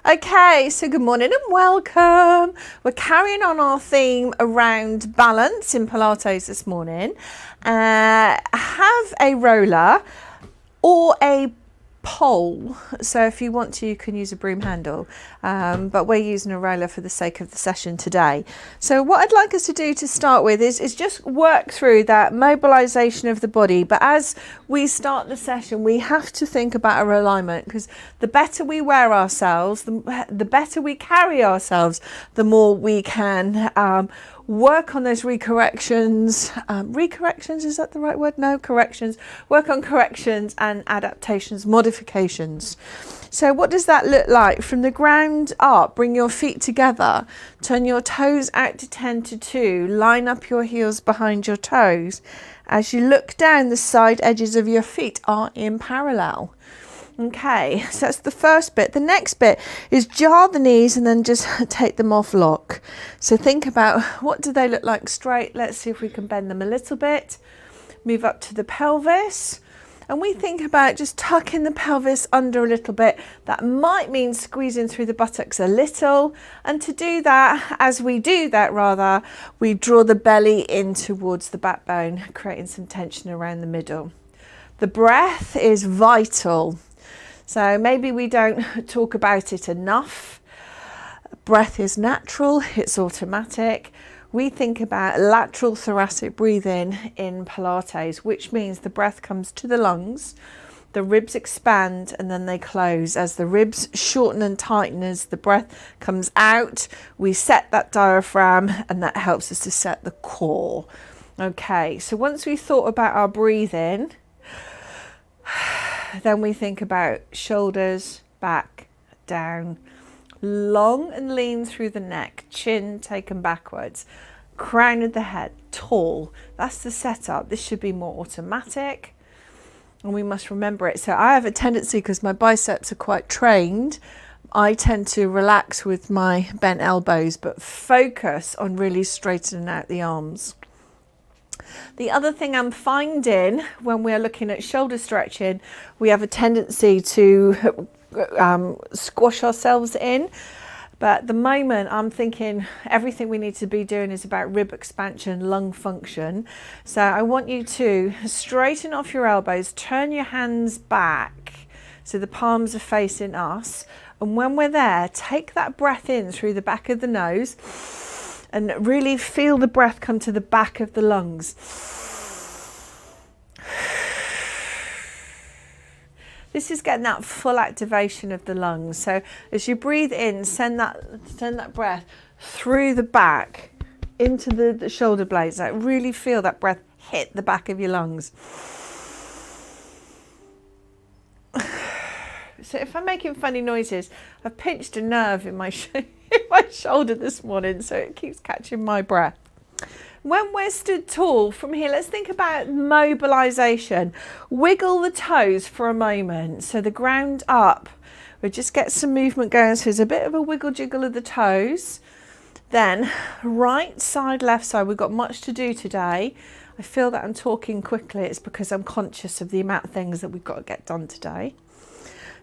Okay, so good morning and welcome. We're carrying on our theme around balance in Pilates this morning. Have a roller or a pole. So if you want to, you can use a broom handle, but we're using a roller for the sake of the session today. So what I'd like us to do to start with is just work through that mobilization of the body. But as we start the session, we have to think about our alignment, because the better we wear ourselves, the better we carry ourselves, the more we can work on those recorrections. Recorrections, is that the right word? No, corrections. Work on corrections and adaptations, modifications. So what does that look like? From the ground up, bring your feet together, turn your toes out to 10 to 2, line up your heels behind your toes. As you look down, the side edges of your feet are in parallel. Okay, so that's the first bit. The next bit is jar the knees and then just take them off lock. So think about, what do they look like straight? Let's see if we can bend them a little bit. Move up to the pelvis. And we think about just tucking the pelvis under a little bit. That might mean squeezing through the buttocks a little. And to do that, as we do that rather, we draw the belly in towards the backbone, creating some tension around the middle. The breath is vital. So maybe we don't talk about it enough. Breath is natural, it's automatic. We think about lateral thoracic breathing in Pilates, which means the breath comes to the lungs, the ribs expand and then they close. As the ribs shorten and tighten as the breath comes out, we set that diaphragm and that helps us to set the core. Okay, so once we've thought about our breathing, then we think about shoulders, back, down, long and lean through the neck, chin taken backwards, crown of the head, tall. That's the setup. This should be more automatic and we must remember it. So I have a tendency, because my biceps are quite trained, I tend to relax with my bent elbows, but focus on really straightening out the arms. The other thing I'm finding when we're looking at shoulder stretching, we have a tendency to squash ourselves in. But at the moment, I'm thinking everything we need to be doing is about rib expansion, lung function. So I want you to straighten off your elbows, turn your hands back so the palms are facing us. And when we're there, take that breath in through the back of the nose and really feel the breath come to the back of the lungs. This is getting that full activation of the lungs. So as you breathe in, send that breath through the back into the shoulder blades. Like really feel that breath hit the back of your lungs. So if I'm making funny noises, I've pinched a nerve in my shoulder this morning, so it keeps catching my breath. When we're stood tall from here, let's think about mobilization. Wiggle the toes for a moment. So the ground up, we just get some movement going. So there's a bit of a wiggle jiggle of the toes. Then right side, left side. We've got much to do today. I feel that I'm talking quickly. It's because I'm conscious of the amount of things that we've got to get done today.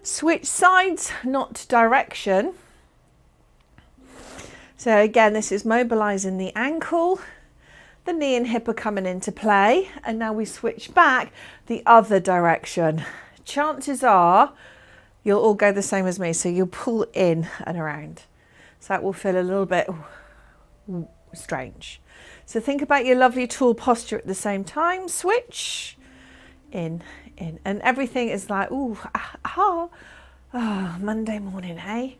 Switch sides, not direction. So again, this is mobilizing the ankle. The knee and hip are coming into play, and now we switch back the other direction. Chances are you'll all go the same as me, so you'll pull in and around. So that will feel a little bit strange. So think about your lovely tall posture at the same time. Switch, in, and everything is like, ooh, oh, Monday morning, hey?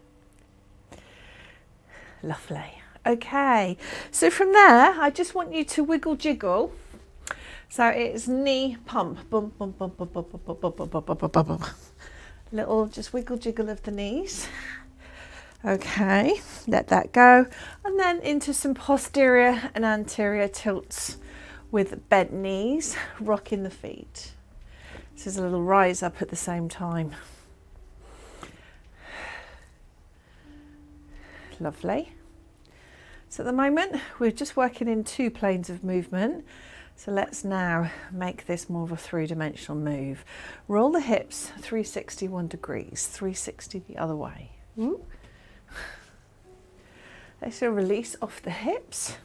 Lovely. Okay, so from there, I just want you to wiggle jiggle. So it's knee pump, bump, bump, bump, bump, bump, bump, bump, bump, bump, bump, bump, bump. Little just wiggle jiggle of the knees. Okay, let that go. And then into some posterior and anterior tilts with bent knees, rocking the feet. This is a little rise up at the same time. Lovely. So at the moment, we're just working in 2 planes of movement. So let's now make this more of a 3-dimensional move. Roll the hips 361 degrees, 360 the other way. Ooh. Let's do a release off the hips.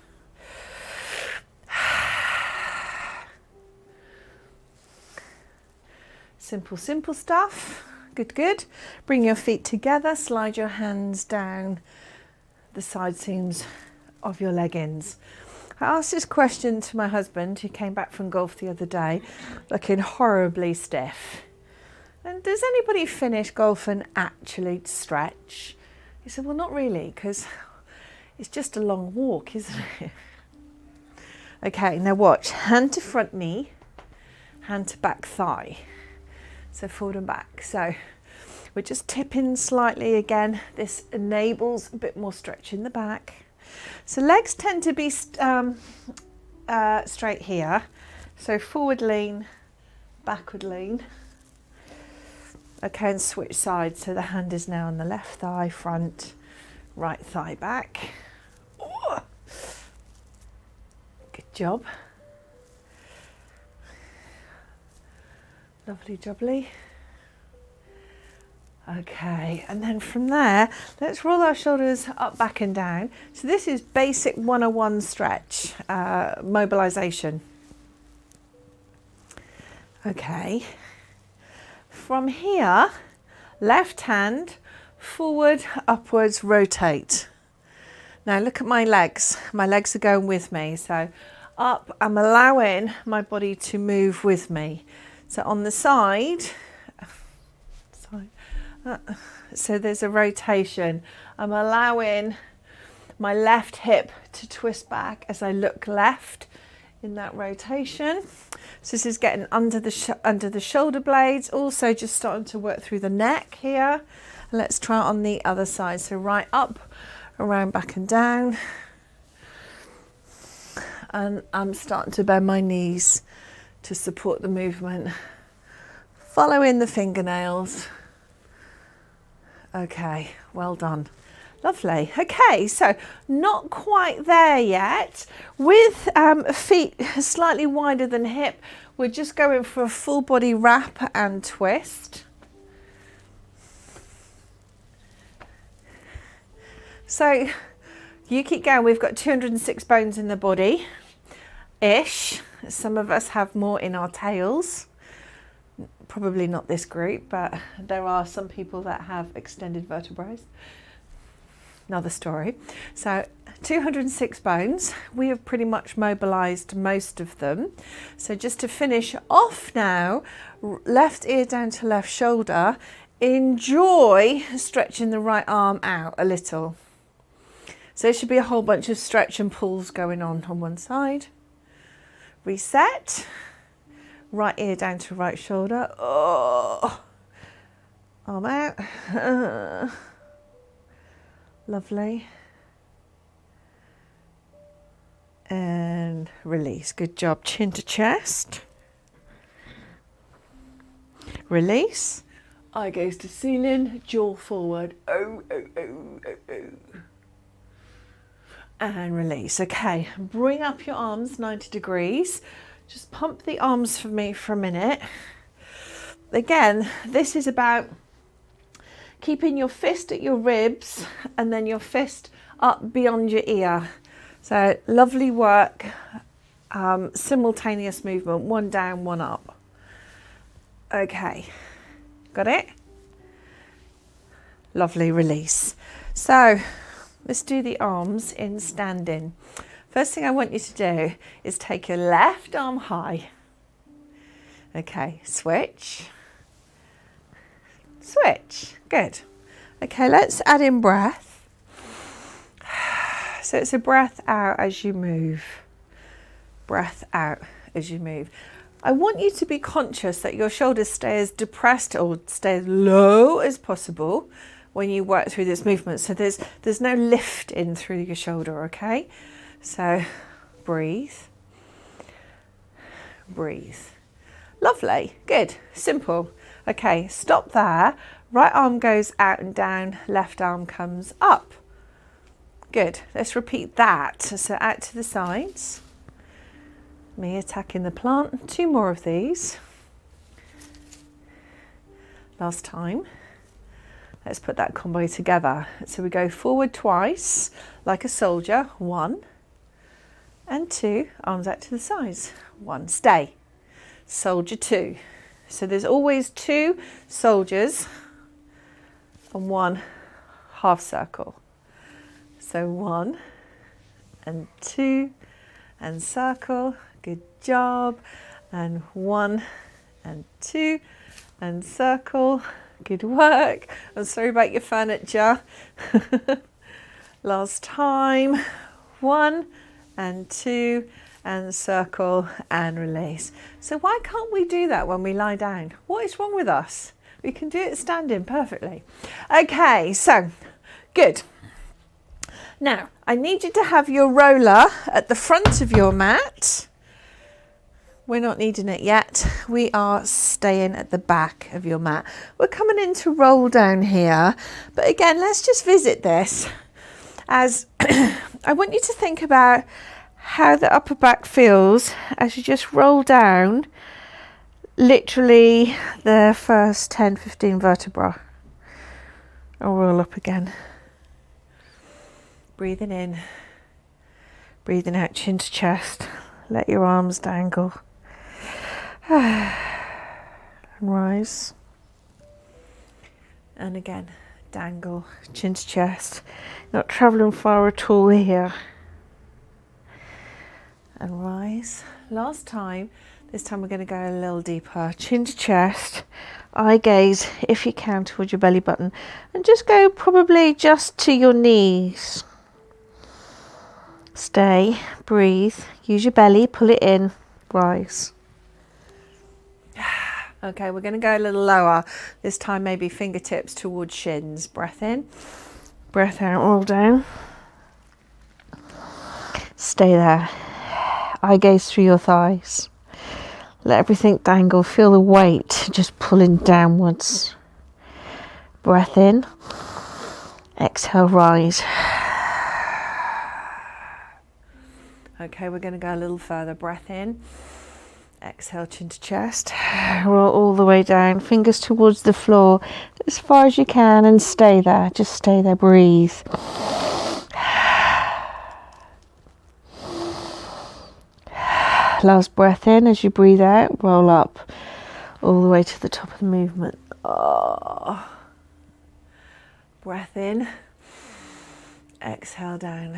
Simple, simple stuff. Good, good. Bring your feet together, slide your hands down the side seams of your leggings. I asked this question to my husband, who came back from golf the other day, looking horribly stiff. And does anybody finish golf and actually stretch? He said, well, not really, because it's just a long walk, isn't it? Okay, now watch. Hand to front knee, hand to back thigh. So forward and back. So we're just tipping slightly again. This enables a bit more stretch in the back. So legs tend to be straight here. So forward lean, backward lean. Okay, and switch sides. So the hand is now on the left thigh front, right thigh back. Oh. Good job. Lovely jubbly. Okay, and then from there, let's roll our shoulders up, back and down. So this is basic 101 stretch, mobilization. Okay, from here, left hand, forward, upwards, rotate. Now look at my legs. My legs are going with me. So up, I'm allowing my body to move with me. So on the side, so there's a rotation. I'm allowing my left hip to twist back as I look left in that rotation. So this is getting under the shoulder blades, also just starting to work through the neck here. Let's try it on the other side. So right up, around, back and down. And I'm starting to bend my knees to support the movement. Following the fingernails. Okay, well done. Lovely. Okay, so not quite there yet. With feet slightly wider than hip, we're just going for a full body wrap and twist. So you keep going. We've got 206 bones in the body, ish. Some of us have more in our tails. Probably not this group, but there are some people that have extended vertebrae. Another story. So 206 bones. We have pretty much mobilized most of them. So just to finish off now, left ear down to left shoulder. Enjoy stretching the right arm out a little. So there should be a whole bunch of stretch and pulls going on one side. Reset. Right ear down to right shoulder. Oh, arm out. Lovely. And release. Good job. Chin to chest. Release. Eye goes to ceiling. Jaw forward. Oh, oh, oh, oh, oh. And release. Okay. Bring up your arms 90 degrees. Just pump the arms for me for a minute. Again, this is about keeping your fist at your ribs and then your fist up beyond your ear. So lovely work, simultaneous movement, one down, one up. Okay, got it? Lovely, release. So let's do the arms in standing. First thing I want you to do is take your left arm high. Okay, switch. Switch, good. Okay, let's add in breath. So it's a breath out as you move. Breath out as you move. I want you to be conscious that your shoulders stay as depressed or stay as low as possible when you work through this movement. So there's no lift in through your shoulder, okay? So breathe, breathe. Lovely, good, simple. Okay, stop there. Right arm goes out and down, left arm comes up. Good, let's repeat that. So out to the sides. Me attacking the plant. 2 more of these. Last time. Let's put that combo together. So we go forward twice, like a soldier. 1 and 2, arms out to the sides. 1, stay. Soldier 2. So there's always 2 soldiers and 1 half circle. So 1 and 2 and circle. Good job. And 1 and 2 and circle. Good work. I'm sorry about your furniture. Last time. 1 and 2 and circle and release. So why can't we do that when we lie down? What is wrong with us? We can do it standing perfectly. Okay, so good. Now I need you to have your roller at the front of your mat. We're not needing it yet. We are staying at the back of your mat. We're coming in to roll down here. But again, let's just visit this as I want you to think about how the upper back feels as you just roll down literally the first 10-15 vertebra. I'll roll up again. Breathing in, breathing out, chin to chest. Let your arms dangle. And rise. And again, dangle, chin to chest. Not travelling far at all here. And rise. Last time. This time we're going to go a little deeper. Chin to chest. Eye gaze, if you can, towards your belly button. And just go probably just to your knees. Stay. Breathe. Use your belly. Pull it in. Rise. Okay, we're going to go a little lower. This time maybe fingertips towards shins. Breath in. Breath out. Roll down. Stay there. Eye gaze through your thighs. Let everything dangle. Feel the weight just pulling downwards. Breath in. Exhale, rise. Okay, we're going to go a little further. Breath in. Exhale, chin to chest. Roll all the way down. Fingers towards the floor as far as you can and stay there. Just stay there. Breathe. Last breath in. As you breathe out, roll up all the way to the top of the movement. Oh. Breath in. Exhale down.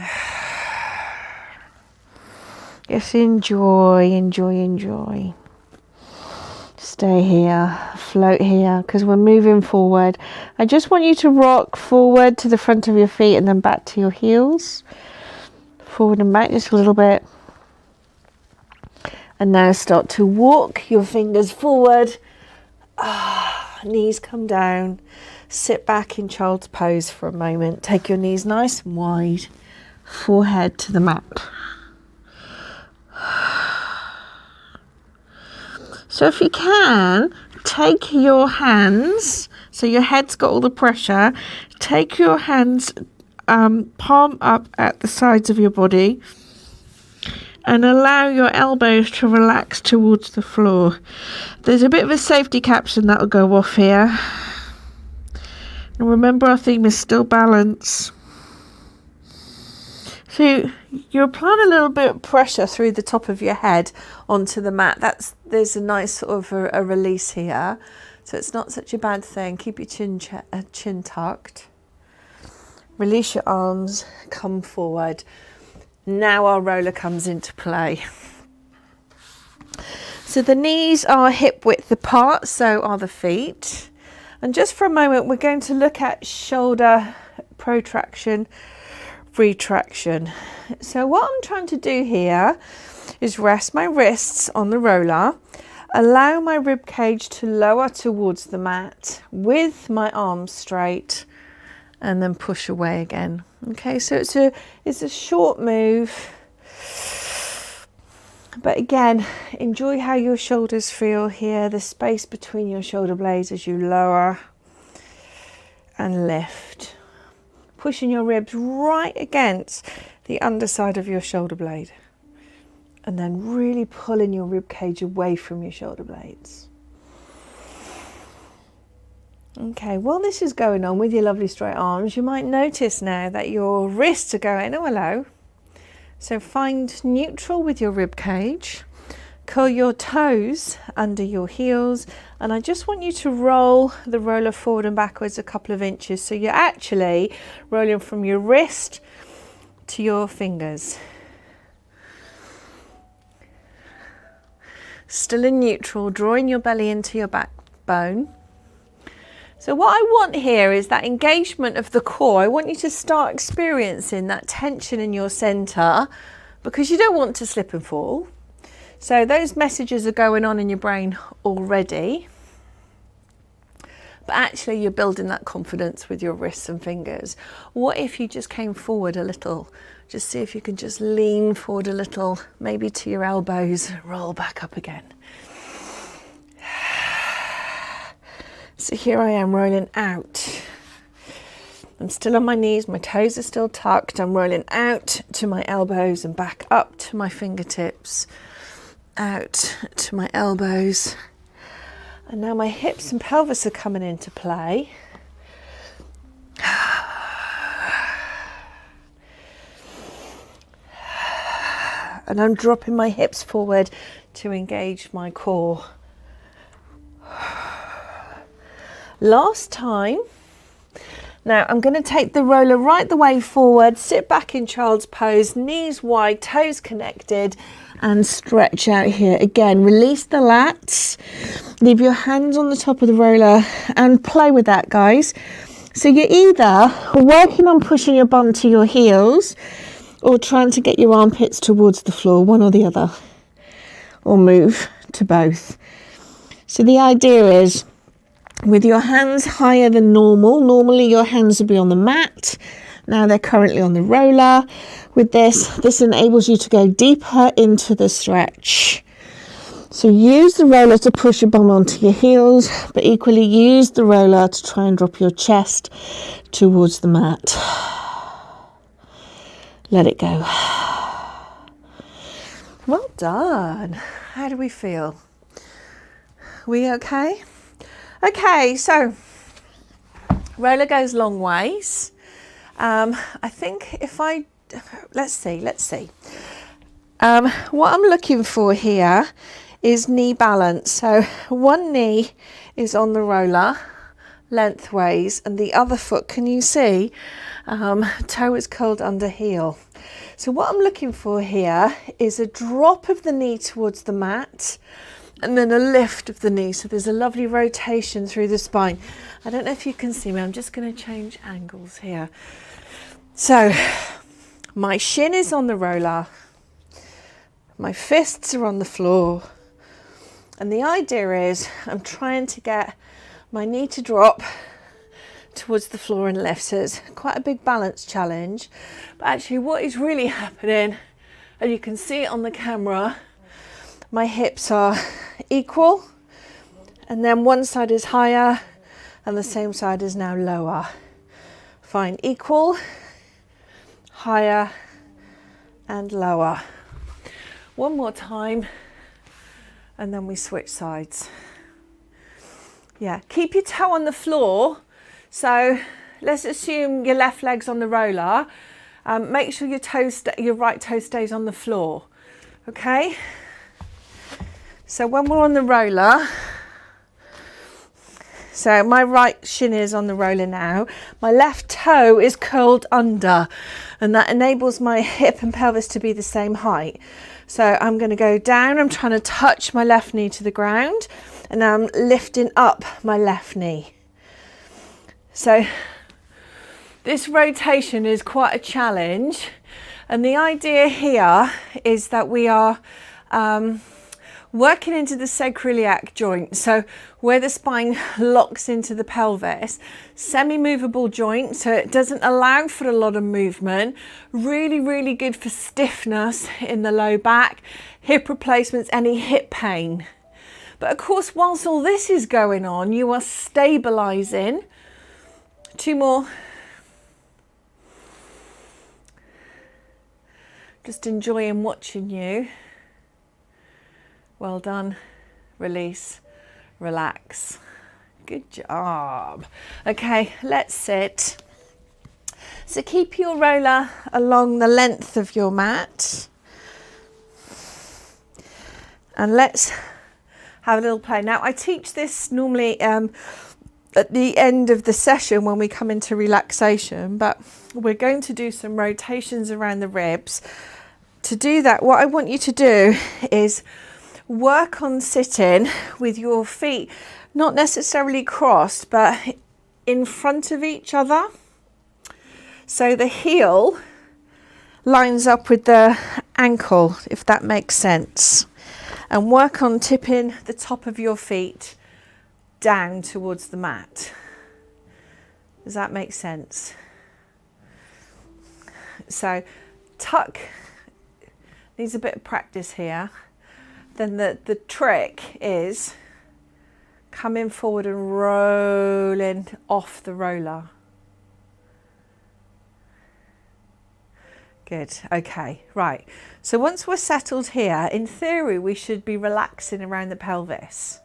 Just enjoy, enjoy, enjoy. Stay here, float here, because we're moving forward. I just want you to rock forward to the front of your feet and then back to your heels. Forward and back just a little bit. And now start to walk your fingers forward. Knees come down. Sit back in child's pose for a moment. Take your knees nice and wide. Forehead to the mat. So if you can, take your hands, so your head's got all the pressure, take your hands palm up at the sides of your body and allow your elbows to relax towards the floor. There's a bit of a safety caption that will go off here. And remember, our theme is still balance. So you're applying a little bit of pressure through the top of your head onto the mat. There's a nice sort of a release here. So it's not such a bad thing. Keep your chin tucked. Release your arms, come forward. Now our roller comes into play. So the knees are hip width apart, so are the feet. And just for a moment, we're going to look at shoulder protraction, retraction. So what I'm trying to do here is rest my wrists on the roller, allow my rib cage to lower towards the mat with my arms straight, and then push away again. Okay, so it's a short move, but again, enjoy how your shoulders feel here, the space between your shoulder blades as you lower and lift. Pushing your ribs right against the underside of your shoulder blade. And then really pulling your rib cage away from your shoulder blades. Okay, while this is going on with your lovely straight arms, you might notice now that your wrists are going, oh hello. So find neutral with your rib cage, curl your toes under your heels, and I just want you to roll the roller forward and backwards a couple of inches. So you're actually rolling from your wrist to your fingers. Still in neutral, drawing your belly into your backbone. So what I want here is that engagement of the core. I want you to start experiencing that tension in your center because you don't want to slip and fall. So those messages are going on in your brain already. But actually you're building that confidence with your wrists and fingers. What if you just came forward a little? Just see if you can just lean forward a little, maybe to your elbows, roll back up again. So here I am rolling out. I'm still on my knees, my toes are still tucked. I'm rolling out to my elbows and back up to my fingertips, out to my elbows. And now my hips and pelvis are coming into play. And I'm dropping my hips forward to engage my core. Last time. Now I'm going to take the roller right the way forward, sit back in child's pose, knees wide, toes connected, and stretch out here. Again, release the lats, leave your hands on the top of the roller and play with that, guys. So you're either working on pushing your bum to your heels or trying to get your armpits towards the floor, one or the other, or move to both. So the idea is, with your hands higher than normal, normally your hands would be on the mat. Now they're currently on the roller. With this enables you to go deeper into the stretch. So use the roller to push your bum onto your heels, but equally use the roller to try and drop your chest towards the mat. Let it go. Well done. How do we feel? We okay? Okay, so roller goes long ways. I think if let's see. What I'm looking for here is knee balance. So one knee is on the roller lengthways and the other foot, can you see, toe is curled under heel. So what I'm looking for here is a drop of the knee towards the mat and then a lift of the knee. So there's a lovely rotation through the spine. I don't know if you can see me. I'm just going to change angles here. So my shin is on the roller. My fists are on the floor. And the idea is I'm trying to get my knee to drop towards the floor and lift. So it's quite a big balance challenge. But actually what is really happening, and you can see it on the camera, my hips are equal, and then one side is higher and the same side is now lower. Fine, equal, higher and lower. One more time and then we switch sides. Yeah, keep your toe on the floor. So let's assume your left leg's on the roller. Make sure your right toe stays on the floor. Okay? So when we're on the roller, so my right shin is on the roller now, my left toe is curled under, and that enables my hip and pelvis to be the same height. So I'm going to go down, I'm trying to touch my left knee to the ground, and now I'm lifting up my left knee. So this rotation is quite a challenge, and the idea here is that we are working into the sacroiliac joint, so where the spine locks into the pelvis, semi-movable joint, so it doesn't allow for a lot of movement. Really good for stiffness in the low back, hip replacements, any hip pain. But of course, whilst all this is going on, you are stabilizing. Two more. Just enjoying watching you. Well done. Release, relax, Good job. Okay, let's sit. So keep your roller along the length of your mat. And let's have a little play. Now, I teach this normally at the end of the session when we come into relaxation, but we're going to do some rotations around the ribs. To do that, what I want you to do is work on sitting with your feet not necessarily crossed, but in front of each other. So the heel lines up with the ankle, if that makes sense. And work on tipping the top of your feet down towards the mat. Does that make sense? So tuck, needs a bit of practice here. Then the trick is coming forward and rolling off the roller. Good, okay, right. So once we're settled here, in theory, we should be relaxing around the pelvis.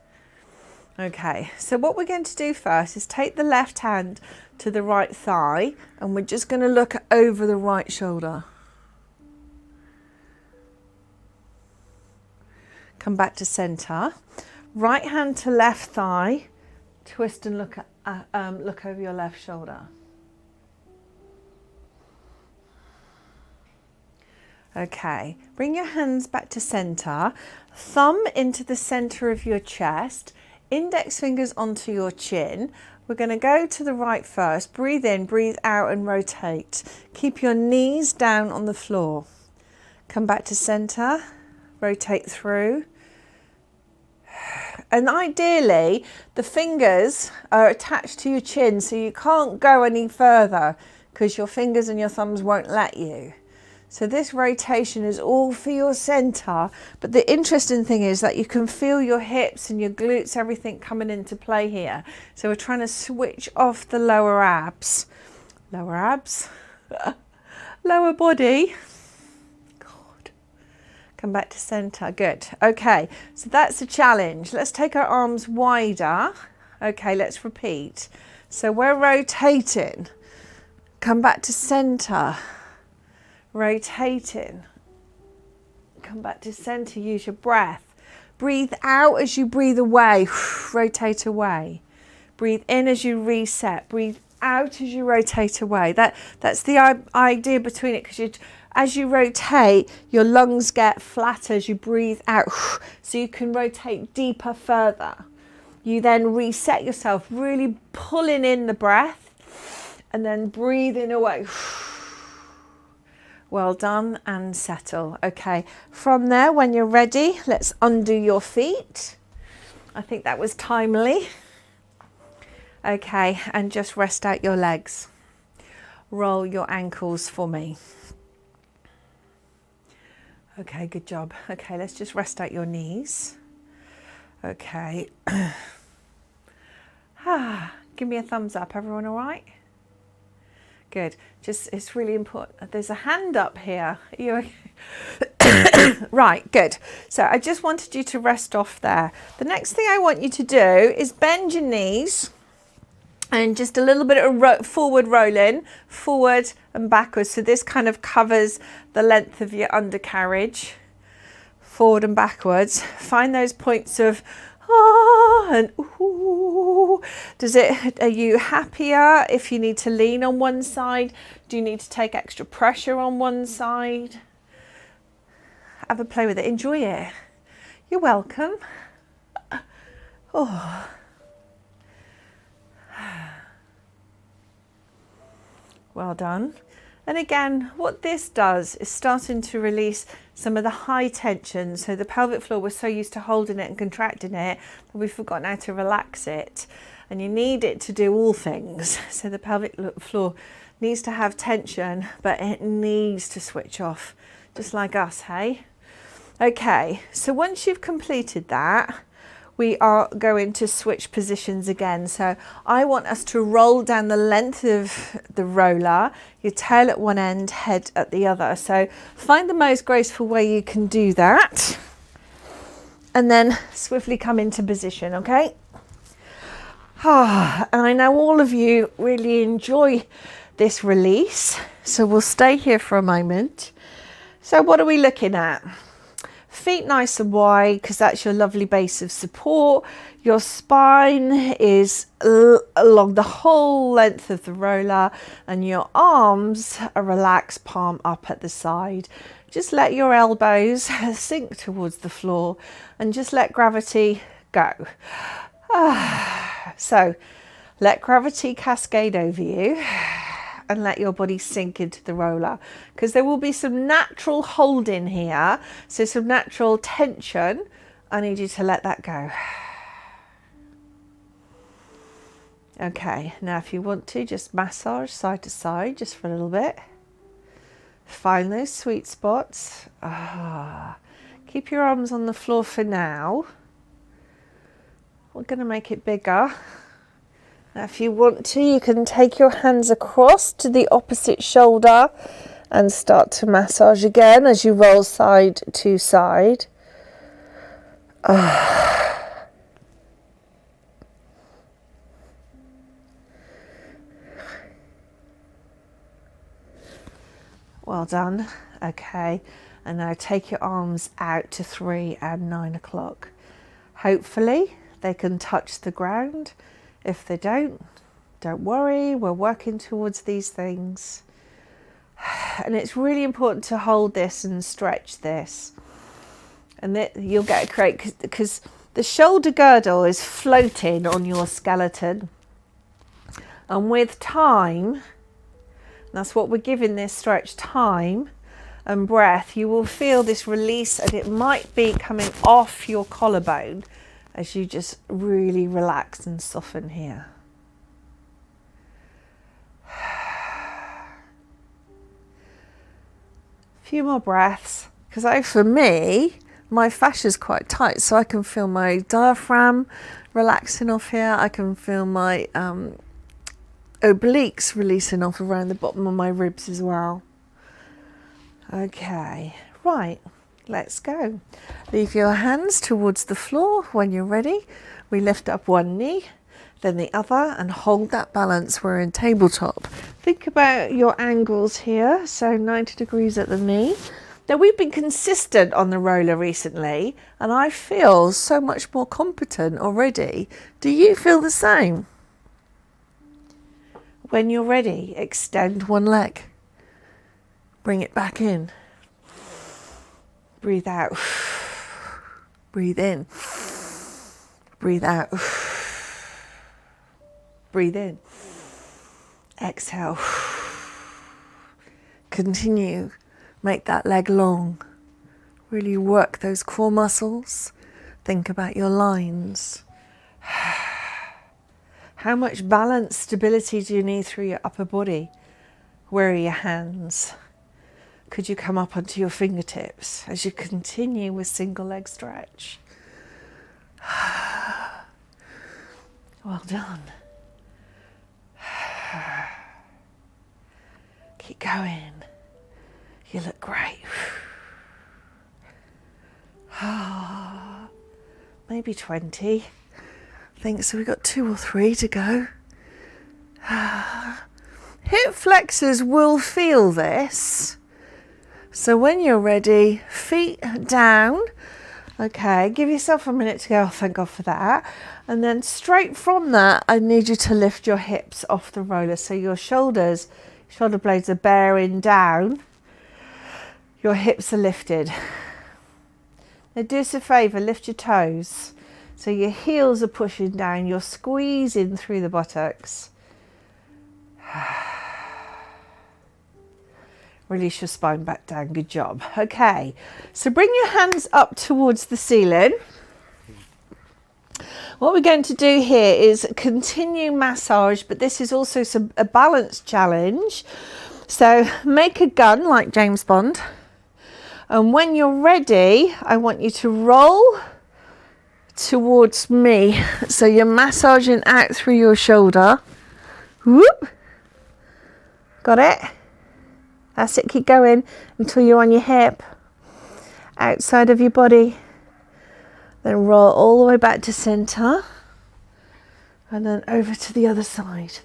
Okay, so what we're going to do first is take the left hand to the right thigh, and we're just going to look over the right shoulder. Come back to center. Right hand to left thigh, twist and look over your left shoulder. Okay, bring your hands back to center, thumb into the center of your chest, index fingers onto your chin. We're going to go to the right first. Breathe in, breathe out and rotate. Keep your knees down on the floor. Come back to center, rotate through. And ideally, the fingers are attached to your chin, so you can't go any further because your fingers and your thumbs won't let you. So this rotation is all for your center, but the interesting thing is that you can feel your hips and your glutes, everything coming into play here. So we're trying to switch off the lower abs, lower body. God. Come back to center, good. Okay, so that's a challenge. Let's take our arms wider. Okay, let's repeat. So we're rotating, come back to center. Rotating, come back to center, use your breath. Breathe out as you breathe away, rotate away. Breathe in as you reset, breathe out as you rotate away. That's the idea between it, because as you rotate, your lungs get flatter as you breathe out, so you can rotate deeper further. You then reset yourself, really pulling in the breath and then breathing away. Well done, and settle. Okay, from there, when you're ready, let's undo your feet. I think that was timely. Okay, and just rest out your legs. Roll your ankles for me. Okay, good job. Okay, let's just rest out your knees. Okay. Give me a thumbs up. Everyone all right? Good. Just, it's really important. There's a hand up here. You right, good. So I just wanted you to rest off there. The next thing I want you to do is bend your knees and just a little bit of forward rolling, forward and backwards. So this kind of covers the length of your undercarriage, forward and backwards. Find those points of and ooh. Are you happier if you need to lean on one side? Do you need to take extra pressure on one side? Have a play with it. Enjoy it. You're welcome. Oh. Well done. And again, what this does is starting to release some of the high tension. So the pelvic floor, we're so used to holding it and contracting it that we've forgotten how to relax it. And you need it to do all things. So the pelvic floor needs to have tension, but it needs to switch off, just like us, hey? Okay, so once you've completed that, we are going to switch positions again. So I want us to roll down the length of the roller, your tail at one end, head at the other. So find the most graceful way you can do that. And then swiftly come into position, okay? And I know all of you really enjoy this release, so we'll stay here for a moment. So what are we looking at? Feet nice and wide, because that's your lovely base of support. Your spine is along the whole length of the roller, and your arms are relaxed, palm up at the side. Just let your elbows sink towards the floor and just let gravity go. So let gravity cascade over you and let your body sink into the roller, because there will be some natural holding here, so some natural tension. I need you to let that go. Okay, now if you want to, just massage side to side just for a little bit. Find those sweet spots. Keep your arms on the floor for now. We're going to make it bigger. Now if you want to, you can take your hands across to the opposite shoulder and start to massage again as you roll side to side. Well done. Okay, and now take your arms out to 3 and 9 o'clock. Hopefully they can touch the ground. If they don't worry, we're working towards these things. And it's really important to hold this and stretch this. And you'll get a great, because the shoulder girdle is floating on your skeleton. And with time, that's what we're giving this stretch, time and breath, you will feel this release, and it might be coming off your collarbone as you just really relax and soften here. A few more breaths, because for me, my fascia is quite tight, so I can feel my diaphragm relaxing off here. I can feel my obliques releasing off around the bottom of my ribs as well. Okay, right. Let's go. Leave your hands towards the floor. When you're ready, we lift up one knee, then the other, and hold that balance. We're in tabletop. Think about your angles here. So 90 degrees at the knee. Now we've been consistent on the roller recently, and I feel so much more competent already. Do you feel the same? When you're ready, extend one leg. Bring it back in. Breathe out. Breathe in. Breathe out. Breathe in. Exhale. Continue. Make that leg long. Really work those core muscles. Think about your lines. How much balance, stability do you need through your upper body? Where are your hands? Could you come up onto your fingertips as you continue with single leg stretch? Well done. Keep going. You look great. Maybe 20. I think so. We've got 2 or 3 to go. Hip flexors will feel this. So when you're ready, feet down. Okay, give yourself a minute to go. Oh, thank God for that. And then straight from that, I need you to lift your hips off the roller. So your shoulder blades are bearing down. Your hips are lifted. Now do us a favour, lift your toes. So your heels are pushing down. You're squeezing through the buttocks. Release your spine back down. Good job. Okay, so bring your hands up towards the ceiling. What we're going to do here is continue massage, but this is also a balance challenge. So make a gun like James Bond. And when you're ready, I want you to roll towards me. So you're massaging out through your shoulder. Whoop. Got it? That's it, keep going until you're on your hip, outside of your body. Then roll all the way back to center. And then over to the other side.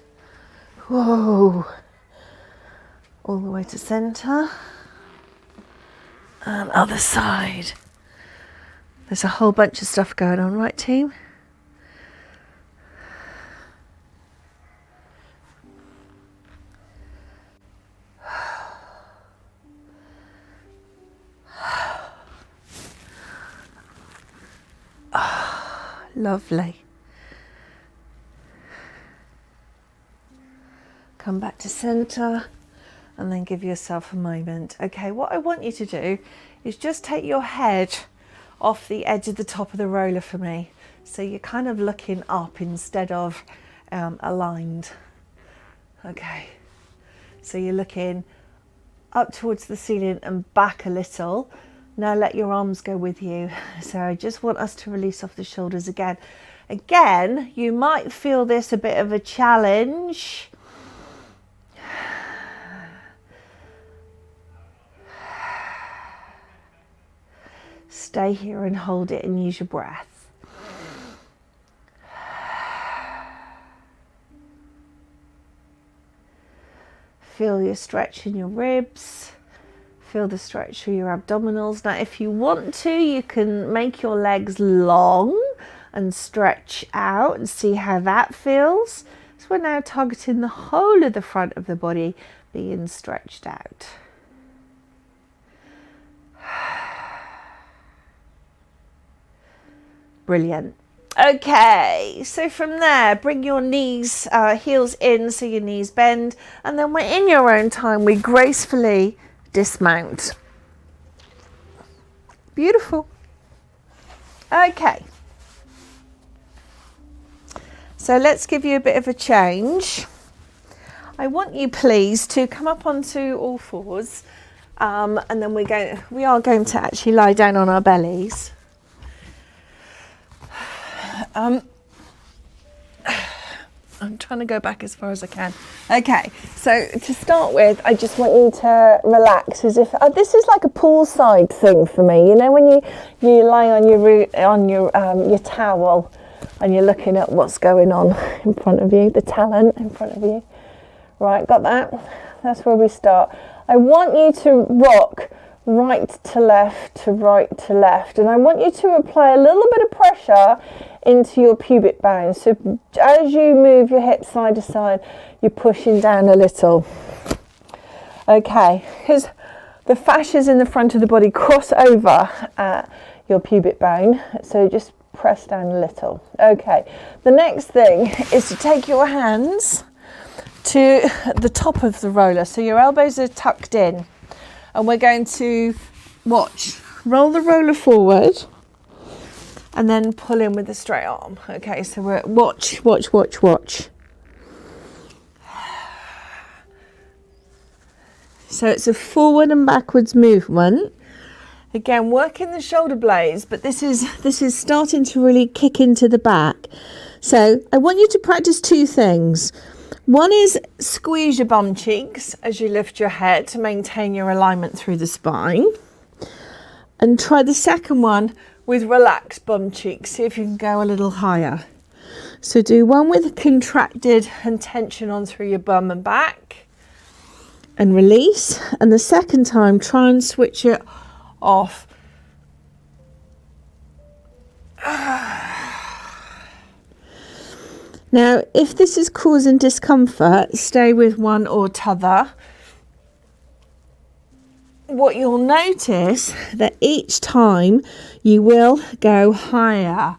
Whoa. All the way to center. And other side. There's a whole bunch of stuff going on, right team? Lovely. Come back to center and then give yourself a moment. Okay, what I want you to do is just take your head off the edge of the top of the roller for me. So you're kind of looking up instead of aligned. Okay, so you're looking up towards the ceiling and back a little. Now let your arms go with you. So I just want us to release off the shoulders again. Again, you might feel this a bit of a challenge. Stay here and hold it and use your breath. Feel your stretch in your ribs. Feel the stretch through your abdominals. Now, if you want to, you can make your legs long and stretch out and see how that feels. So we're now targeting the whole of the front of the body being stretched out. Brilliant. Okay, so from there, bring your knees, heels in so your knees bend, and then we're in your own time, we gracefully dismount. Beautiful. Okay. So let's give you a bit of a change. I want you please to come up onto all fours, and then we are going to actually lie down on our bellies. I'm trying to go back as far as I can. Okay, so to start with, I just want you to relax as if this is like a poolside thing for me. You know, when you lie on your towel and you're looking at what's going on in front of you, the talent in front of you. Right, got that? That's where we start. I want you to rock right to left to right to left, and I want you to apply a little bit of pressure into your pubic bone. So as you move your hips side to side, you're pushing down a little. Okay, because the fascias in the front of the body cross over at your pubic bone, so just press down a little. Okay, the next thing is to take your hands to the top of the roller, so your elbows are tucked in, and we're going to roll the roller forward and then pull in with the straight arm. Okay, so we're watch. So it's a forward and backwards movement. Again, working the shoulder blades, but this is starting to really kick into the back. So I want you to practice two things. One is squeeze your bum cheeks as you lift your head to maintain your alignment through the spine. And try the second one with relaxed bum cheeks. See if you can go a little higher. So do one with contracted and tension on through your bum and back. And release. And the second time, try and switch it off. Now, if this is causing discomfort, stay with one or t'other. What you'll notice that each time you will go higher.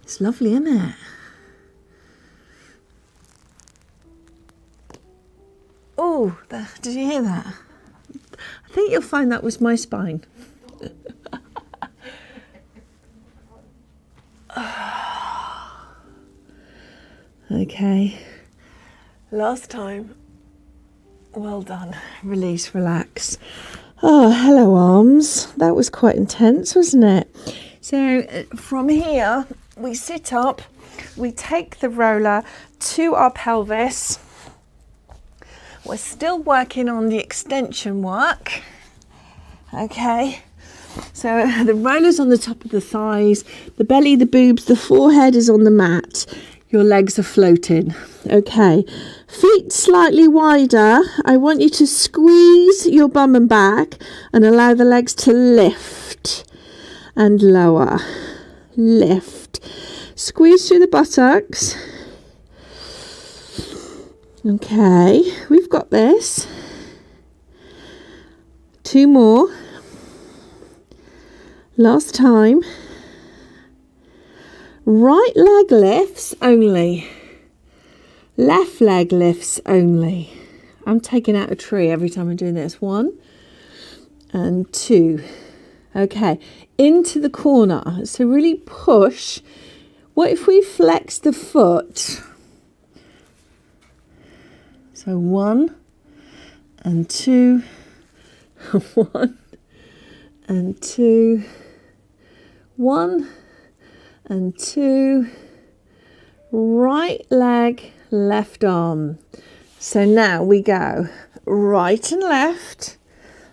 It's lovely, isn't it? Oh, did you hear that? I think you'll find that was my spine. Okay, last time. Well done. Release, relax. Oh, hello arms. That was quite intense, wasn't it? So from here, we sit up, we take the roller to our pelvis. We're still working on the extension work. Okay, So the roller's on the top of the thighs, the belly, the boobs, the forehead is on the mat. Your legs are floating. Okay, feet slightly wider. I want you to squeeze your bum and back and allow the legs to lift and lower. Lift. Squeeze through the buttocks. Okay, we've got this. 2 more. Last time. Right leg lifts only. Left leg lifts only. I'm taking out a tree every time I'm doing this. 1 and 2. Okay, into the corner. So really push. What if we flex the foot? So 1 and 2. 1 and 2. 1 and 2. Right leg, left arm. So now we go right and left,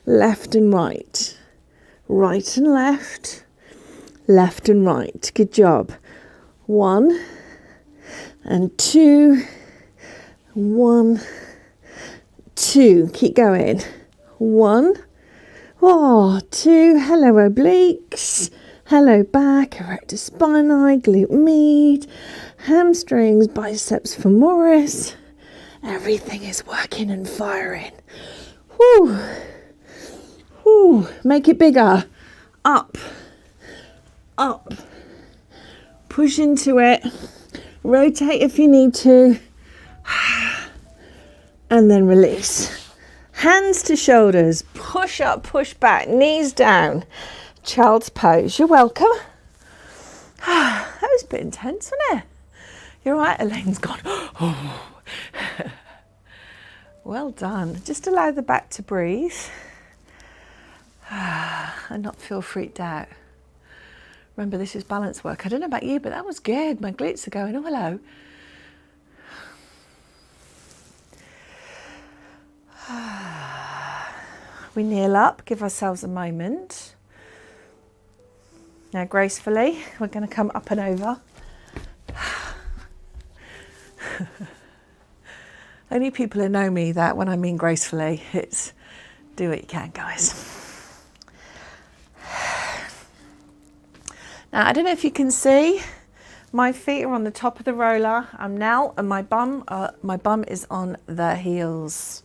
left and right, right and left, left and right. Good job. 1 and 2. 1, 2. Keep going. 1. Oh, 2. Hello obliques. Hello back, erector spinae, glute med, hamstrings, biceps femoris. Everything is working and firing. Whoo. Whoo. Make it bigger. Up. Up. Push into it. Rotate if you need to. And then release. Hands to shoulders. Push up, push back. Knees down. Child's pose. You're welcome. That was a bit intense, wasn't it? You're right, Elaine's gone. Well done. Just allow the back to breathe and not feel freaked out. Remember, this is balance work. I don't know about you, but that was good. My glutes are going, oh, hello. We kneel up, give ourselves a moment. Now gracefully, we're going to come up and over. Only people who know me that when I mean gracefully, it's do what you can, guys. Now, I don't know if you can see, my feet are on the top of the roller. I'm now, and my bum is on the heels.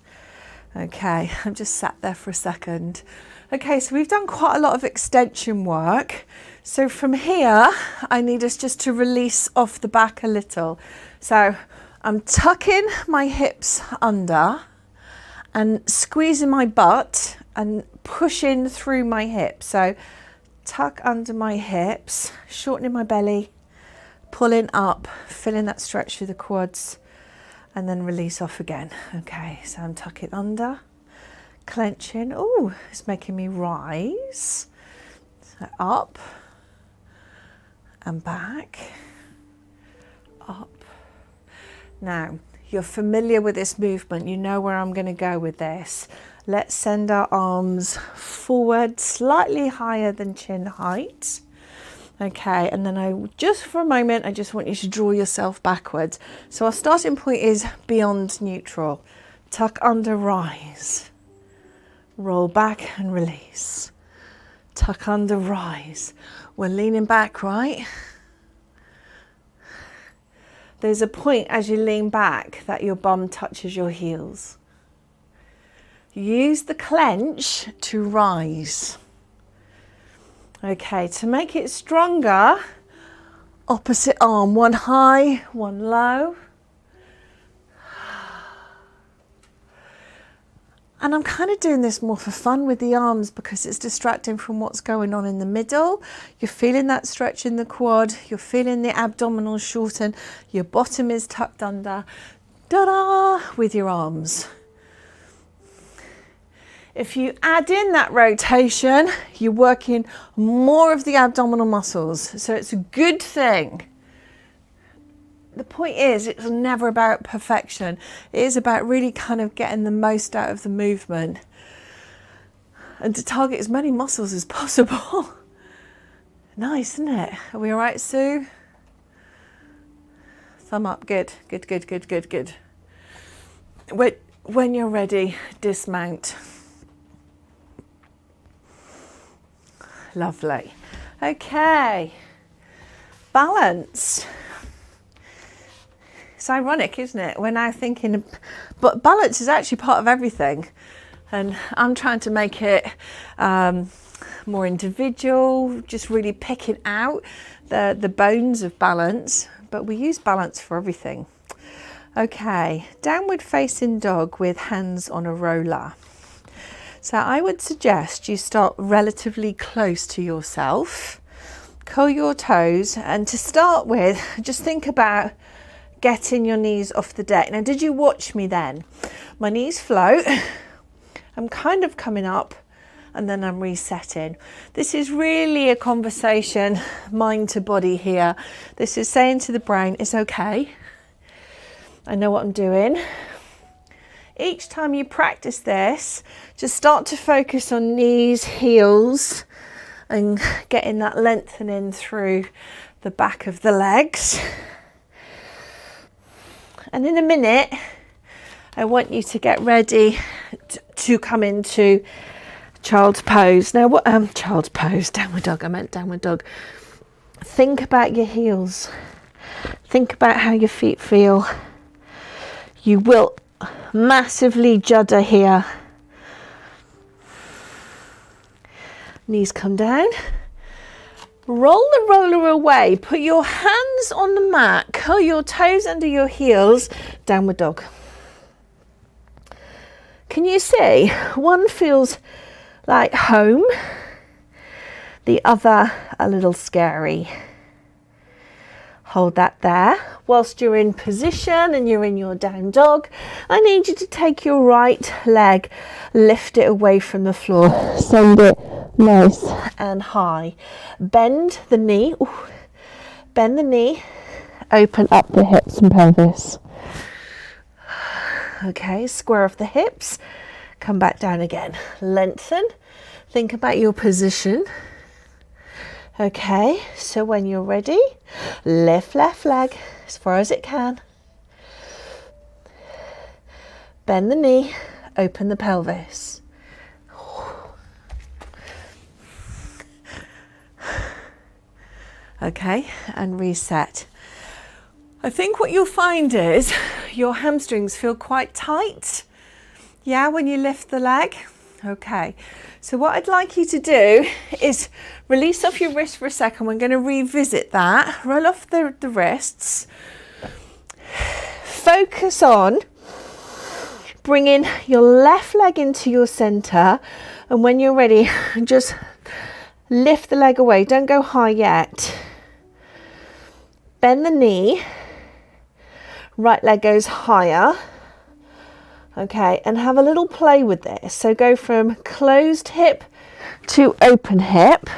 Okay, I've just sat there for a second. Okay, so we've done quite a lot of extension work. So from here, I need us just to release off the back a little. So I'm tucking my hips under and squeezing my butt and pushing through my hips. So tuck under my hips, shortening my belly, pulling up, feeling that stretch through the quads, and then release off again. Okay, so I'm tucking under, clenching. Oh, it's making me rise. So up and back, up. Now, you're familiar with this movement. You know where I'm going to go with this. Let's send our arms forward, slightly higher than chin height. Okay, and then just for a moment, I just want you to draw yourself backwards. So our starting point is beyond neutral. Tuck under, rise. Roll back and release. Tuck under, rise. We're leaning back, right? There's a point as you lean back that your bum touches your heels. Use the clench to rise. Okay, to make it stronger, opposite arm, one high, one low. And I'm kind of doing this more for fun with the arms because it's distracting from what's going on in the middle. You're feeling that stretch in the quad. You're feeling the abdominal shorten. Your bottom is tucked under. Da-da! With your arms. If you add in that rotation, you're working more of the abdominal muscles. So it's a good thing. The point is, it's never about perfection. It is about really kind of getting the most out of the movement. and to target as many muscles as possible. Nice, isn't it? Are we all right, Sue? Thumb up. Good, good, good, good, good, good. When you're ready, dismount. Lovely. Okay. Balance. It's ironic, isn't it? We're now thinking, but balance is actually part of everything. And I'm trying to make it more individual, just really picking out the bones of balance, but we use balance for everything. Okay, downward facing dog with hands on a roller. So I would suggest you start relatively close to yourself, curl your toes, and to start with, just think about getting your knees off the deck. Now, did you watch me then? My knees float, I'm kind of coming up, and then I'm resetting. This is really a conversation, mind to body here. This is saying to the brain, it's okay. I know what I'm doing. Each time you practice this, just start to focus on knees, heels, and getting that lengthening through the back of the legs. And in a minute, I want you to get ready to come into child's pose. Now, what child's pose, downward dog, I meant downward dog. Think about your heels. Think about how your feet feel. You will massively judder here. Knees come down. Roll the roller away. Put your hands on the mat. Curl your toes under your heels. Downward dog. Can you see? One feels like home. The other a little scary. Hold that there. Whilst you're in position and you're in your down dog, I need you to take your right leg, lift it away from the floor, send it nice and high. Bend the knee, bend the knee, open up the hips and pelvis. Okay, square off the hips, come back down again. Lengthen, think about your position. Okay, so when you're ready, lift left leg as far as it can. Bend the knee, open the pelvis. Okay, and reset. I think what you'll find is your hamstrings feel quite tight. Yeah, when you lift the leg. Okay, so what I'd like you to do is release off your wrist for a second. We're going to revisit that. Roll off the wrists. Focus on bringing your left leg into your center. And when you're ready, just lift the leg away. Don't go high yet. Bend the knee. Right leg goes higher. Okay, and have a little play with this. So go from closed hip to open hip,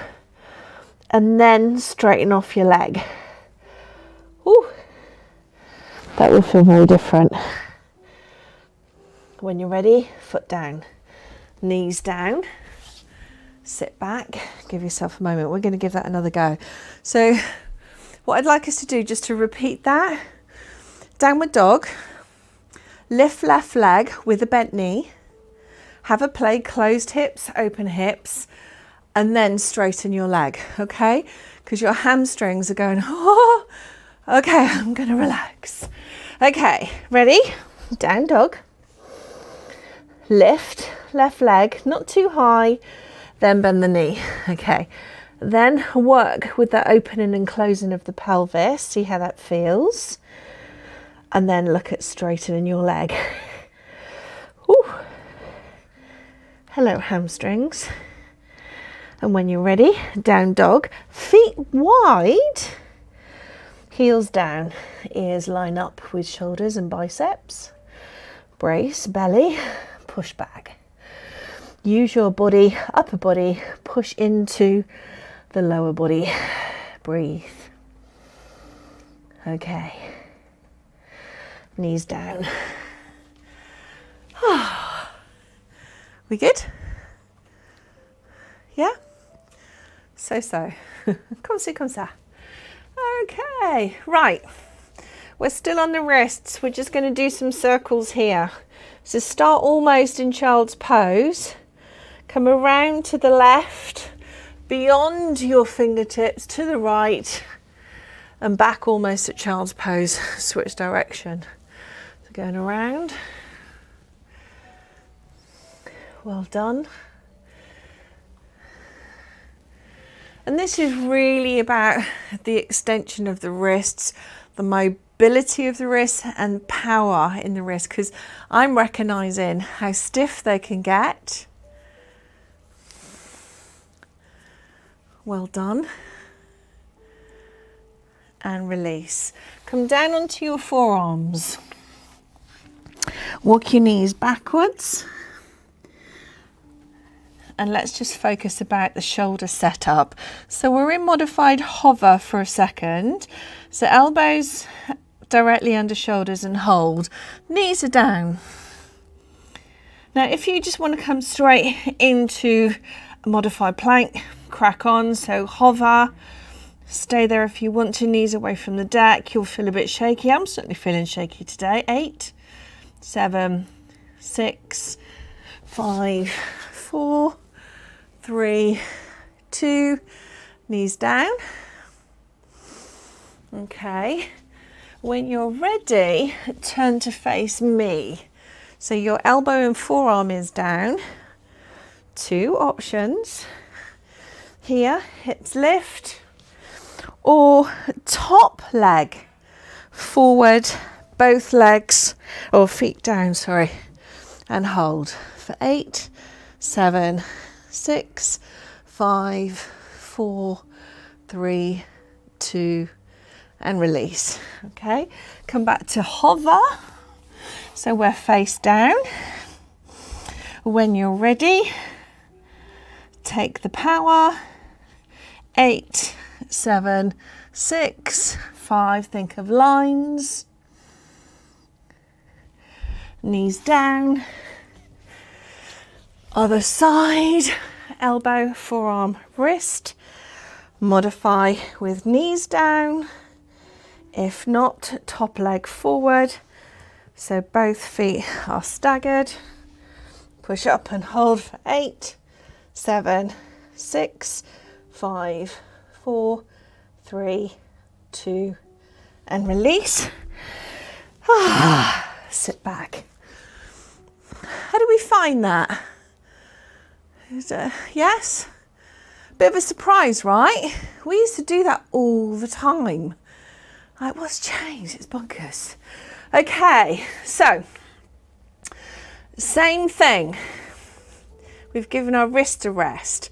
and then straighten off your leg. Ooh, that will feel very different. When you're ready, foot down, knees down, sit back, give yourself a moment. We're going to give that another go. So what I'd like us to do, just to repeat that, downward dog. Lift left leg with a bent knee, have a play, closed hips, open hips, and then straighten your leg, okay? Because your hamstrings are going, oh, okay, I'm going to relax. Okay, ready? Down dog. Lift left leg, not too high, then bend the knee, okay? Then work with the opening and closing of the pelvis, see how that feels. And then look at straightening your leg. Ooh. Hello, hamstrings. And when you're ready, down dog, feet wide, heels down, ears line up with shoulders and biceps. Brace, belly, push back. Use your body, upper body, push into the lower body. Breathe. Okay. Knees down. We good? Yeah? So. Comme ça. Okay, right. We're still on the wrists. We're just going to do some circles here. So start almost in child's pose. Come around to the left, beyond your fingertips to the right, and back almost at child's pose. Switch direction. So going around. Well done. And this is really about the extension of the wrists, the mobility of the wrists and power in the wrist, because I'm recognizing how stiff they can get. Well done. And release. Come down onto your forearms. Walk your knees backwards. And let's just focus about the shoulder setup. So we're in modified hover for a second. So elbows directly under shoulders and hold. Knees are down. Now if you just want to come straight into a modified plank, crack on. So hover, stay there if you want to, knees away from the deck. You'll feel a bit shaky. I'm certainly feeling shaky today. 8, 7, 6, 5, 4, 3, 2, knees down. Okay, when you're ready, turn to face me. So your elbow and forearm is down. 2 options. Here, hips lift, or top leg forward, both legs, or feet down, sorry, and hold for 8, 7, 6, 5, 4, 3, 2, and release. Okay, come back to hover. So we're face down. When you're ready, take the power. 8, 7, 6, 5, think of lines. Knees down. Other side, elbow, forearm, wrist. Modify with knees down. If not, top leg forward. So both feet are staggered. Push up and hold for 8, 7, 6, 5, 4, 3, 2, and release. Sit back. How do we find that? Yes? Bit of a surprise, right? We used to do that all the time. Like, what's changed? It's bonkers. Okay, so same thing. We've given our wrist a rest.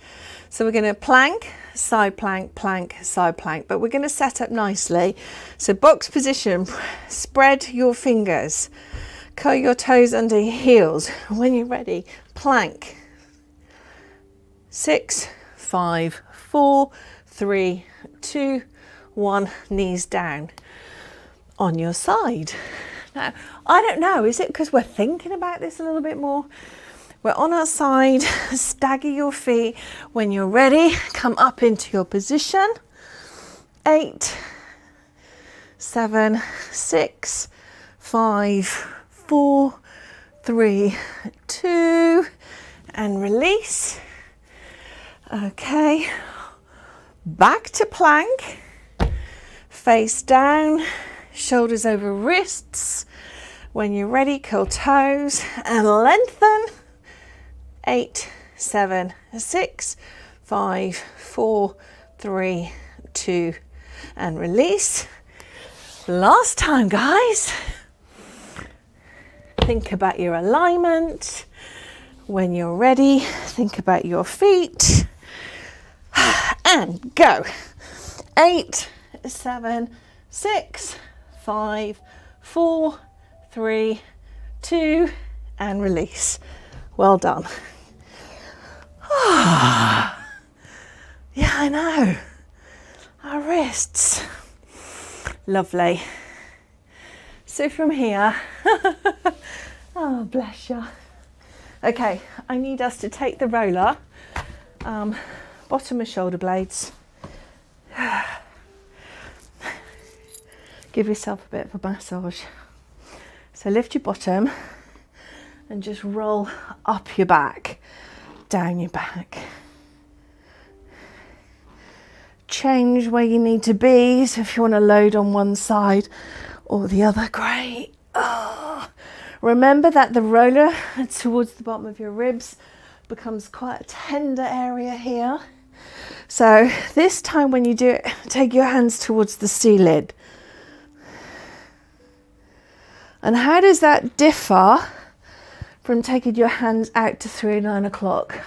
So we're going to plank, side plank, plank, side plank, but we're going to set up nicely. So box position, spread your fingers, curl your toes under your heels. When you're ready, plank. 6, 5, 4, 3, 2, 1, knees down on your side. Now, I don't know, is it because we're thinking about this a little bit more? We're on our side, stagger your feet. When you're ready, come up into your position. 8, 7, 6, 5, 4, 3, 2, and release. Okay, back to plank, face down, shoulders over wrists. When you're ready, curl toes and lengthen. 8, 7, 6, 5, 4, 3, 2, and release. Last time, guys. Think about your alignment. When you're ready, think about your feet. And go. 8, 7, 6, 5, 4, 3, 2, and release. Well done. Yeah, I know. Our wrists. Lovely. So from here, oh, bless you. Okay, I need us to take the roller bottom of shoulder blades. Give yourself a bit of a massage. So lift your bottom and just roll up your back, down your back. Change where you need to be. So if you want to load on one side or the other, great. Oh. Remember that the roller towards the bottom of your ribs becomes quite a tender area here. So this time when you do it, take your hands towards the ceiling. And how does that differ from taking your hands out to 3 and 9 o'clock?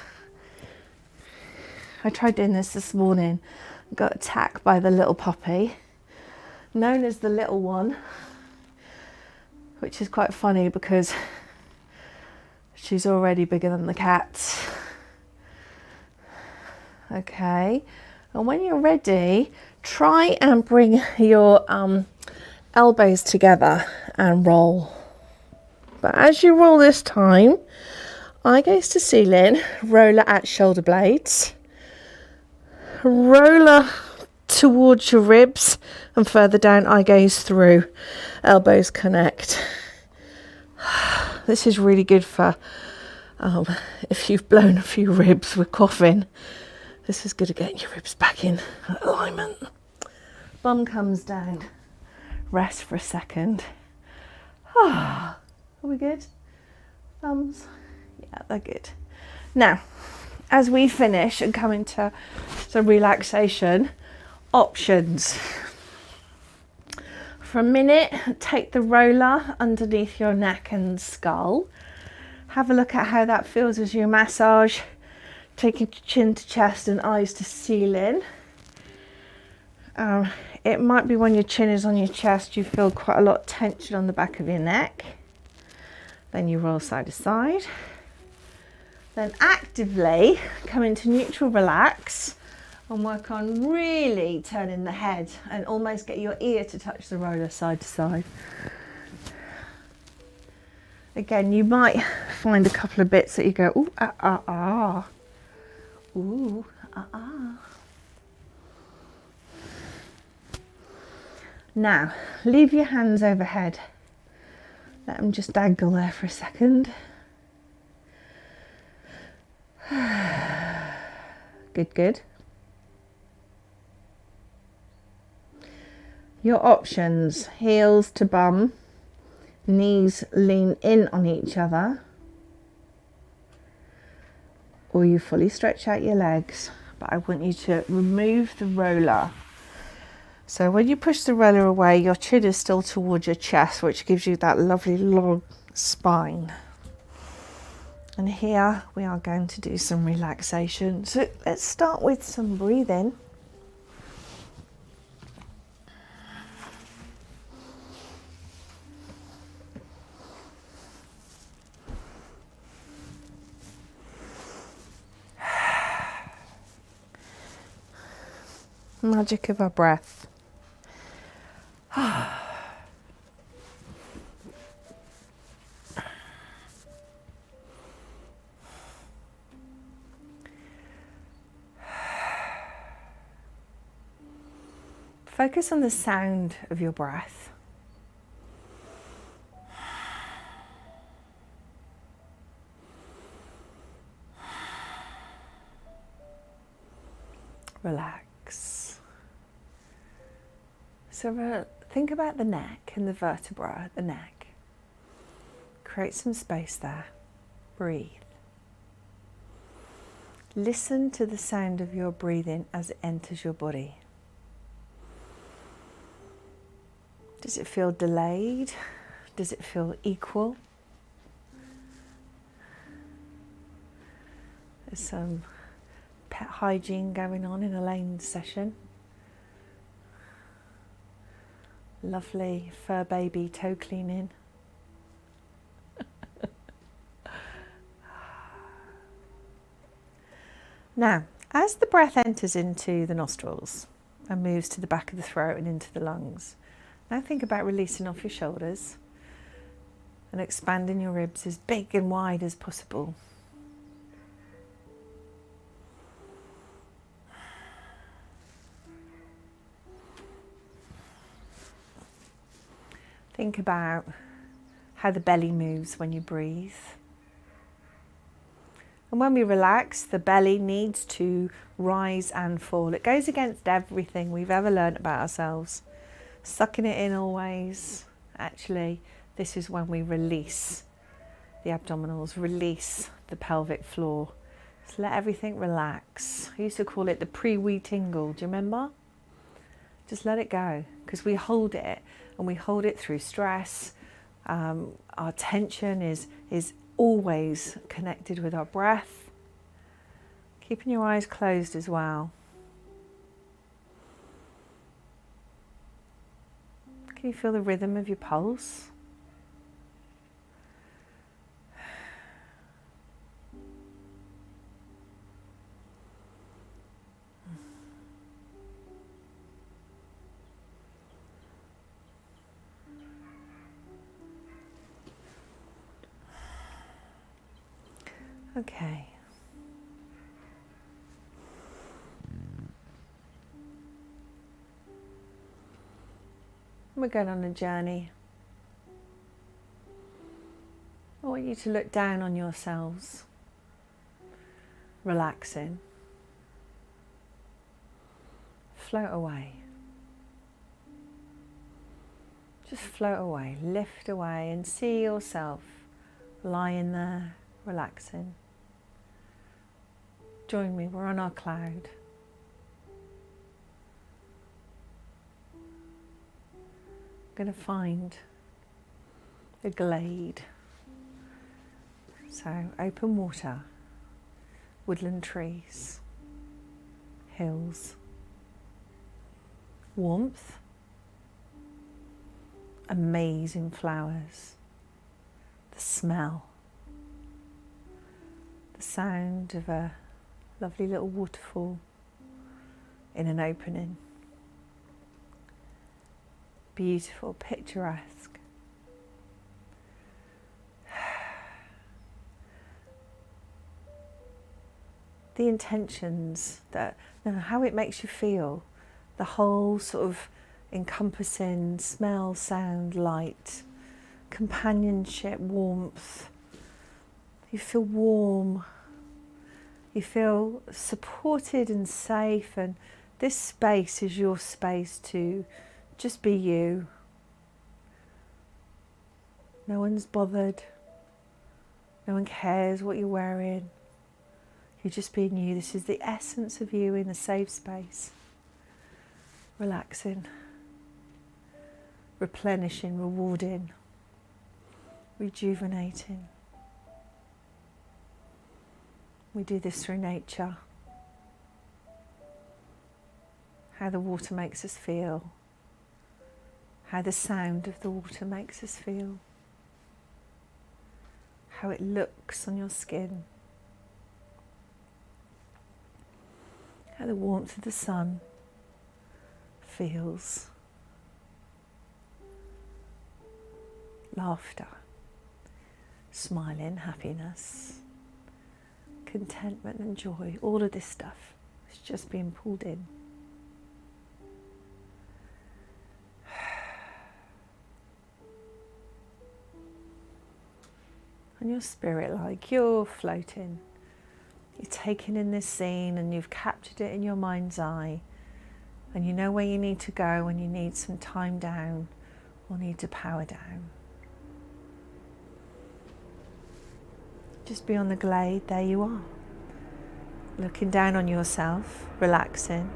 I tried doing this morning, got attacked by the little puppy, known as the little one, which is quite funny because she's already bigger than the cat. Okay, and when you're ready, try and bring your elbows together and roll. But as you roll this time, eye gaze to ceiling, roller at shoulder blades, roller towards your ribs and further down, eye gaze through, elbows connect. This is really good for if you've blown a few ribs with coughing. This is good at getting your ribs back in alignment. Bum comes down. Rest for a second. Are we good? Thumbs? Yeah, they're good. Now, as we finish and come into some relaxation options. For a minute, take the roller underneath your neck and skull. Have a look at how that feels as you massage. Taking chin to chest and eyes to ceiling. It might be when your chin is on your chest, you feel quite a lot of tension on the back of your neck. Then you roll side to side. Then actively come into neutral relax and work on really turning the head and almost get your ear to touch the roller side to side. Again, you might find a couple of bits that you go, ooh, ah, ah, ah. Ooh, ah, ah. Now, leave your hands overhead. Let them just dangle there for a second. Good, good. Your options, heels to bum, knees lean in on each other, or you fully stretch out your legs, but I want you to remove the roller. So when you push the roller away, your chin is still towards your chest, which gives you that lovely long spine. And here we are going to do some relaxation. So let's start with some breathing. Magic of our breath. Focus on the sound of your breath. Relax. So think about the neck and the vertebra at the neck. Create some space there. Breathe. Listen to the sound of your breathing as it enters your body. Does it feel delayed? Does it feel equal? There's some pet hygiene going on in Elaine's session. Lovely fur baby toe cleaning. Now, as the breath enters into the nostrils and moves to the back of the throat and into the lungs, now think about releasing off your shoulders and expanding your ribs as big and wide as possible. Think about how the belly moves when you breathe. And when we relax, the belly needs to rise and fall. It goes against everything we've ever learned about ourselves. Sucking it in always. Actually, this is when we release the abdominals, release the pelvic floor. Just let everything relax. I used to call it the pre-wee tingle. Do you remember? Just let it go, because we hold it, and we hold it through stress. Our tension is always connected with our breath. Keeping your eyes closed as well. Can you feel the rhythm of your pulse? Okay. We're going on a journey. I want you to look down on yourselves, relaxing. Float away. Just float away, lift away, and see yourself lying there, relaxing. Join me, we're on our cloud. I'm going to find a glade. So open water, woodland trees, hills, warmth, amazing flowers, the smell, the sound of a lovely little waterfall in an opening. Beautiful, picturesque. The intentions, that how it makes you feel, the whole sort of encompassing smell, sound, light, companionship, warmth. You feel warm. You feel supported and safe, and this space is your space to just be you. No one's bothered. No one cares what you're wearing. You're just being you. This is the essence of you in a safe space. Relaxing, replenishing, rewarding, rejuvenating. We do this through nature. How the water makes us feel. How the sound of the water makes us feel. How it looks on your skin. How the warmth of the sun feels. Laughter, smiling, happiness, contentment and joy. All of this stuff is just being pulled in. And your spirit, like you're floating. You're taking in this scene and you've captured it in your mind's eye. And you know where you need to go when you need some time down or need to power down. Just beyond the glade, there you are. Looking down on yourself, relaxing,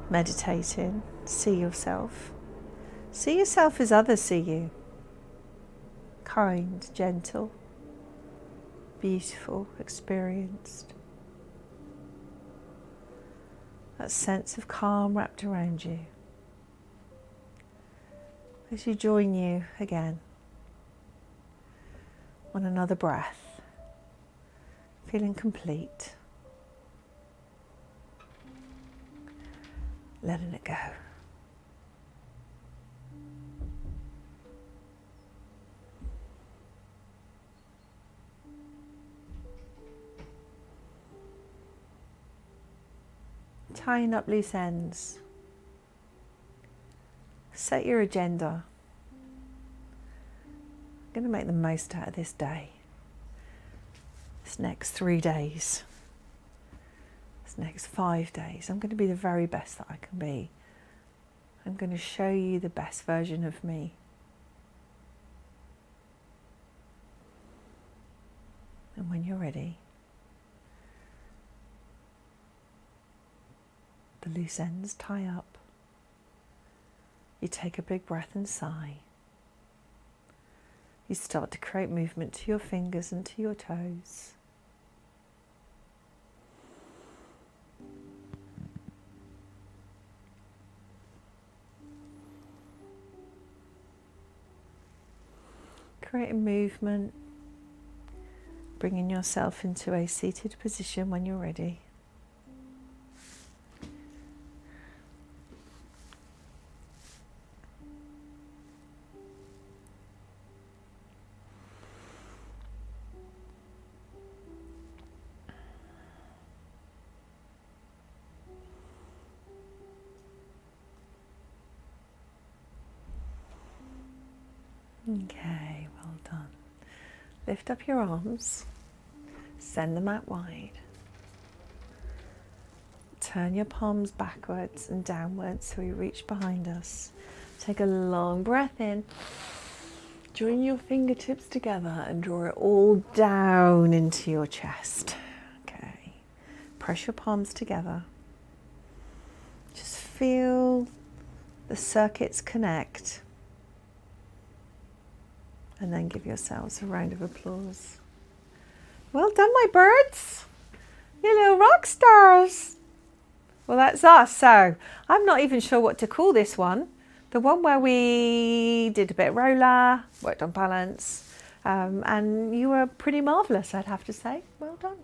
meditating. See yourself. See yourself as others see you. Kind, gentle, beautiful, experienced. That sense of calm wrapped around you. As you join you again on another breath, feeling complete, letting it go. Tying up loose ends. Set your agenda. I'm going to make the most out of this day. This next 3 days. This next 5 days. I'm going to be the very best that I can be. I'm going to show you the best version of me. And when you're ready, the loose ends tie up. You take a big breath and sigh. You start to create movement to your fingers and to your toes. Creating movement, bringing yourself into a seated position when you're ready. Okay, well done. Lift up your arms, send them out wide. Turn your palms backwards and downwards so we reach behind us. Take a long breath in. Join your fingertips together and draw it all down into your chest. Okay. Press your palms together. Just feel the circuits connect. And then give yourselves a round of applause. Well done, my birds. You little rock stars. Well, that's us. So I'm not even sure what to call this one. The one where we did a bit of roller, worked on balance, and you were pretty marvellous, I'd have to say. Well done.